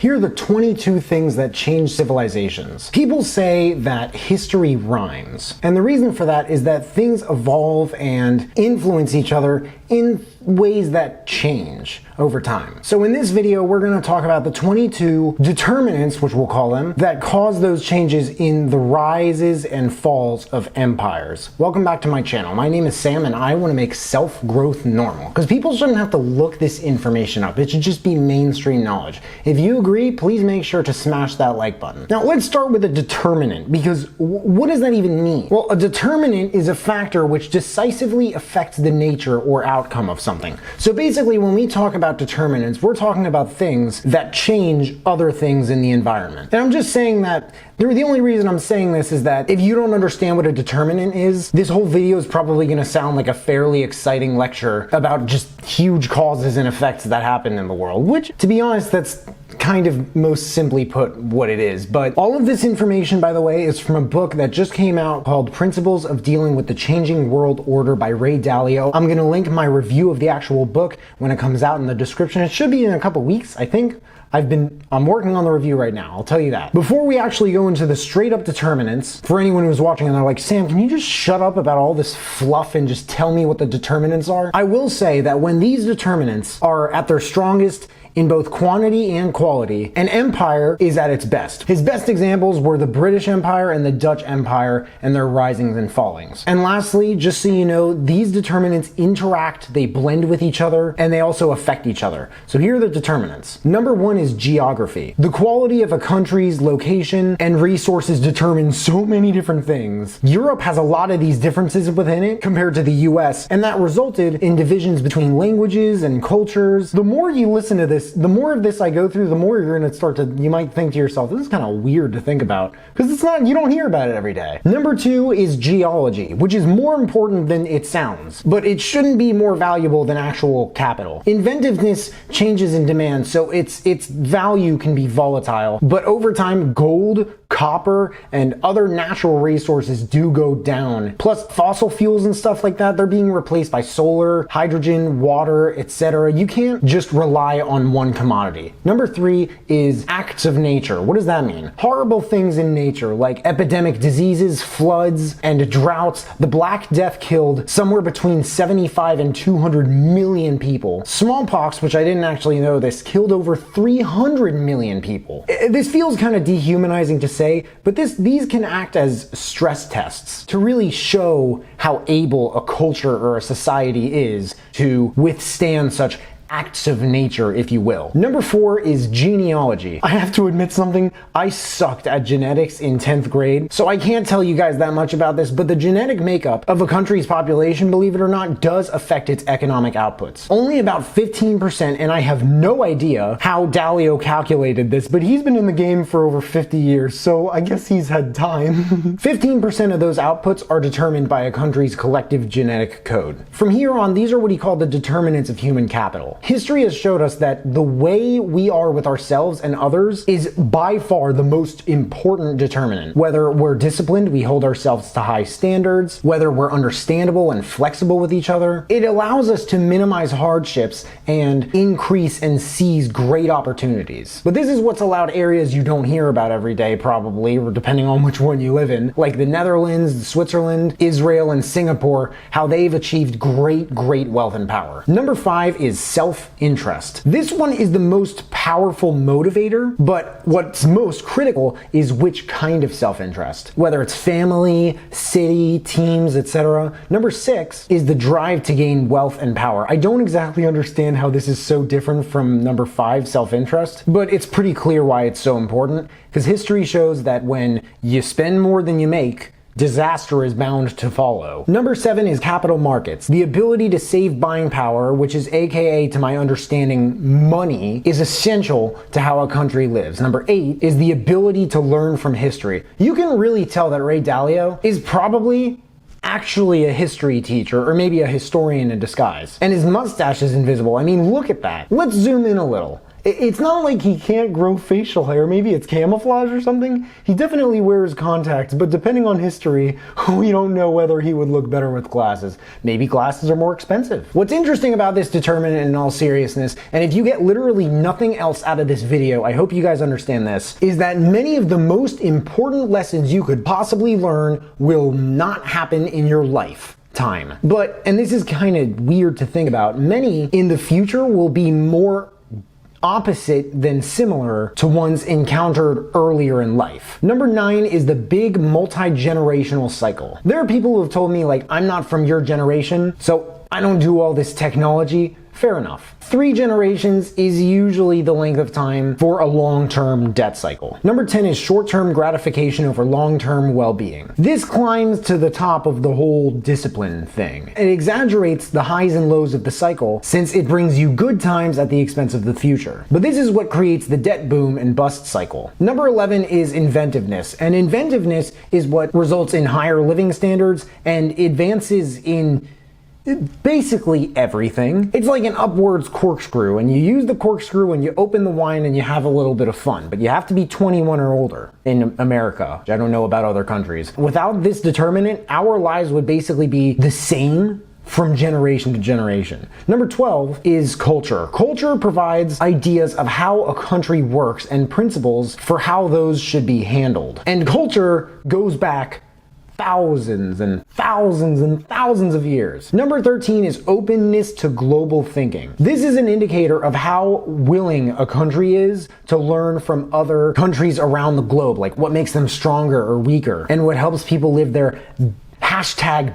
Here are the 22 things that change civilizations. People say that history rhymes, and the reason for that is that things evolve and influence each other in ways that change over time. So in this video, we're going to talk about the 22 determinants, which we'll call them, that cause those changes in the rises and falls of empires. Welcome back to my channel. My name is Sam, and I want to make self-growth normal, because people shouldn't have to look this information up. It should just be mainstream knowledge. If you agree, please make sure to smash that like button. Now let's start with a determinant, because what does that even mean? Well, a determinant is a factor which decisively affects the nature or outcome of something. So basically, when we talk about determinants, we're talking about things that change other things in the environment. And I'm just saying that the only reason I'm saying this is that if you don't understand what a determinant is, this whole video is probably going to sound like a fairly exciting lecture about just huge causes and effects that happen in the world, which, to be honest, that's kind of most simply put what it is. But all of this information, by the way, is from a book that just came out called Principles of Dealing with the Changing World Order by Ray Dalio. I'm going to link my review of the actual book when it comes out in the description. It should be in a couple weeks, I think. I'm working on the review right now, I'll tell you that. Before we actually go into the straight up determinants, for anyone who's watching and they're like, Sam, can you just shut up about all this fluff and just tell me what the determinants are? I will say that when these determinants are at their strongest in both quantity and quality, an empire is at its best. His best examples were the British Empire and the Dutch Empire and their risings and fallings. And lastly, just so you know, these determinants interact, they blend with each other, and they also affect each other. So here are the determinants. Number one is geography. The quality of a country's location and resources determine so many different things. Europe has a lot of these differences within it compared to the US, and that resulted in divisions between languages and cultures. The more you listen to this, the more of this I go through, the more you're going to start to, you might think to yourself, this is kind of weird to think about, because it's not, you don't hear about it every day. Number two is geology, which is more important than it sounds, but it shouldn't be more valuable than actual capital. Inventiveness changes in demand, so its value can be volatile, but over time, gold, copper, and other natural resources do go down. Plus, fossil fuels and stuff like that, they're being replaced by solar, hydrogen, water, etc. You can't just rely on one commodity. Number three is acts of nature. What does that mean? Horrible things in nature, like epidemic diseases, floods, and droughts. The Black Death killed somewhere between 75 and 200 million people. Smallpox, which I didn't actually know this, killed over 300 million people. This feels kind of dehumanizing to say, but these can act as stress tests to really show how able a culture or a society is to withstand such acts of nature, if you will. Number four is genealogy. I have to admit something, I sucked at genetics in 10th grade, so I can't tell you guys that much about this, but the genetic makeup of a country's population, believe it or not, does affect its economic outputs. Only about 15%, and I have no idea how Dalio calculated this, but he's been in the game for over 50 years, so I guess he's had time. 15% of those outputs are determined by a country's collective genetic code. From here on, these are what he called the determinants of human capital. History has showed us that the way we are with ourselves and others is by far the most important determinant. Whether we're disciplined, we hold ourselves to high standards, whether we're understandable and flexible with each other, it allows us to minimize hardships and increase and seize great opportunities. But this is what's allowed areas you don't hear about every day, probably, or depending on which one you live in, like the Netherlands, Switzerland, Israel, and Singapore, how they've achieved great wealth and power. Number five is self-interest. This one is the most powerful motivator, but what's most critical is which kind of self-interest. Whether it's family, city, teams, etc. Number six is the drive to gain wealth and power. I don't exactly understand how this is so different from number five, self-interest, but it's pretty clear why it's so important, because history shows that when you spend more than you make, disaster is bound to follow. Number seven is capital markets. The ability to save buying power, which is AKA, to my understanding, money, is essential to how a country lives. Number eight is the ability to learn from history. You can really tell that Ray Dalio is probably actually a history teacher, or maybe a historian in disguise. And his mustache is invisible. I mean, look at that. Let's zoom in a little. It's not like he can't grow facial hair. Maybe it's camouflage or something. He definitely wears contacts, but depending on history, we don't know whether he would look better with glasses. Maybe glasses are more expensive. What's interesting about this determinant in all seriousness, and if you get literally nothing else out of this video, I hope you guys understand this, is that many of the most important lessons you could possibly learn will not happen in your life. Time. But, and this is kind of weird to think about, many in the future will be more opposite than similar to ones encountered earlier in life. Number 9 is the big multi-generational cycle. There are people who have told me, like, I'm not from your generation, so I don't do all this technology. Fair enough. 3 generations is usually the length of time for a long-term debt cycle. Number 10 is short-term gratification over long-term well-being. This climbs to the top of the whole discipline thing. It exaggerates the highs and lows of the cycle since it brings you good times at the expense of the future. But this is what creates the debt boom and bust cycle. Number 11 is inventiveness. And inventiveness is what results in higher living standards and advances in basically everything. It's like an upwards corkscrew, and you use the corkscrew when you open the wine and you have a little bit of fun, but you have to be 21 or older in America. I don't know about other countries. Without this determinant, our lives would basically be the same from generation to generation. Number 12 is culture. Culture provides ideas of how a country works and principles for how those should be handled. And culture goes back thousands and thousands and thousands of years. Number 13 is openness to global thinking. This is an indicator of how willing a country is to learn from other countries around the globe, like what makes them stronger or weaker, and what helps people live their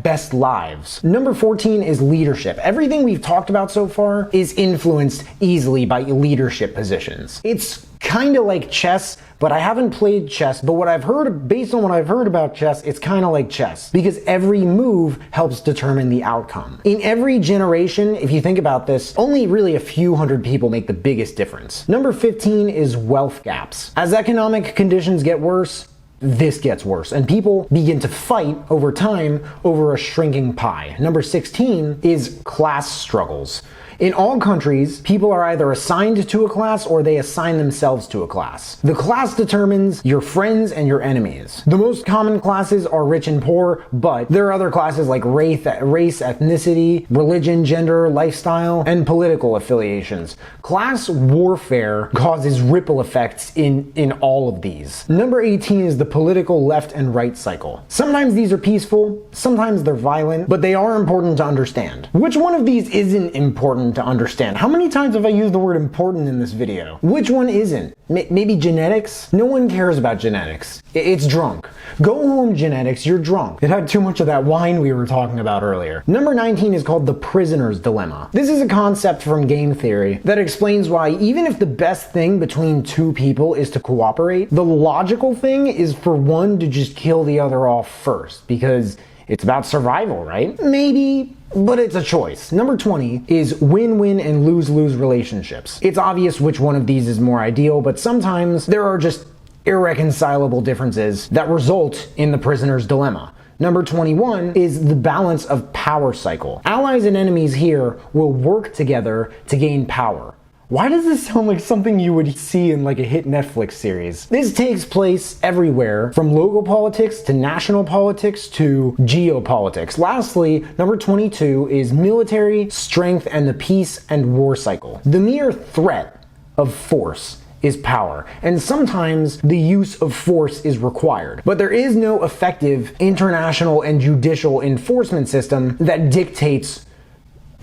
#best lives. Number 14 is leadership. Everything we've talked about so far is influenced easily by leadership positions. It's kind of like chess, but I haven't played chess, but what I've heard, based on what I've heard about chess, it's kind of like chess because every move helps determine the outcome. In every generation, if you think about this, only really a few hundred people make the biggest difference. Number 15 is wealth gaps. As economic conditions get worse, this gets worse, and people begin to fight over time over a shrinking pie. Number 16 is class struggles. In all countries, people are either assigned to a class or they assign themselves to a class. The class determines your friends and your enemies. The most common classes are rich and poor, but there are other classes like race, ethnicity, religion, gender, lifestyle, and political affiliations. Class warfare causes ripple effects in all of these. Number 18 is the political left and right cycle. Sometimes these are peaceful, sometimes they're violent, but they are important to understand. Which one of these isn't important to understand? How many times have I used the word important in this video? Which one isn't? Maybe genetics? No one cares about genetics. It's drunk. Go home, genetics, you're drunk. It had too much of that wine we were talking about earlier. Number 19 is called the prisoner's dilemma. This is a concept from game theory that explains why even if the best thing between two people is to cooperate, the logical thing is for one to just kill the other off first, because it's about survival, right? Maybe, but it's a choice. Number 20 is win-win and lose-lose relationships. It's obvious which one of these is more ideal, but sometimes there are just irreconcilable differences that result in the prisoner's dilemma. Number 21 is the balance of power cycle. Allies and enemies here will work together to gain power. Why does this sound like something you would see in like a hit Netflix series? This takes place everywhere, from local politics to national politics to geopolitics. Lastly, number 22 is military strength and the peace and war cycle. The mere threat of force is power, and sometimes the use of force is required. But there is no effective international and judicial enforcement system that dictates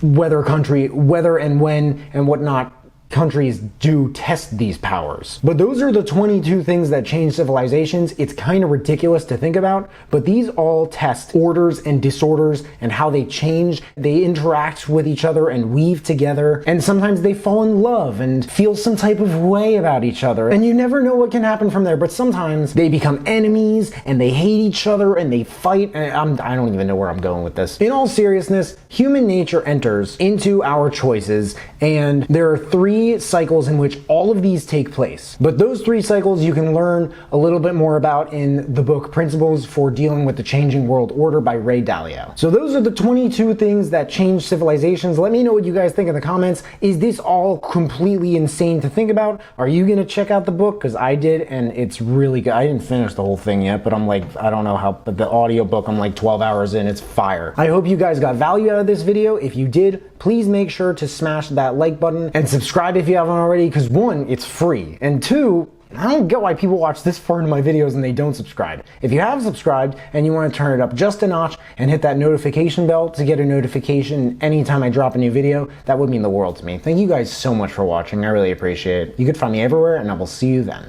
whether and when and whatnot countries do test these powers. But those are the 22 things that change civilizations. It's kind of ridiculous to think about, but these all test orders and disorders and how they change. They interact with each other and weave together, and sometimes they fall in love and feel some type of way about each other, and you never know what can happen from there. But sometimes they become enemies and they hate each other and they fight. I don't even know where I'm going with this. In all seriousness, human nature enters into our choices, and there are 3 cycles in which all of these take place. But those 3 cycles you can learn a little bit more about in the book Principles for Dealing with the Changing World Order by Ray Dalio. So those are the 22 things that change civilizations. Let me know what you guys think in the comments. Is this all completely insane to think about? Are you gonna check out the book? Because I did, and it's really good. I didn't finish the whole thing yet, but I'm like, I don't know how, but the audiobook, I'm like 12 hours in, it's fire. I hope you guys got value out of this video. If you did, please make sure to smash that like button and subscribe if you haven't already, because 1, it's free, and 2, I don't get why people watch this far into my videos and they don't subscribe. If you have subscribed and you want to turn it up just a notch and hit that notification bell to get a notification anytime I drop a new video, that would mean the world to me. Thank you guys so much for watching. I really appreciate it. You can find me everywhere, and I will see you then.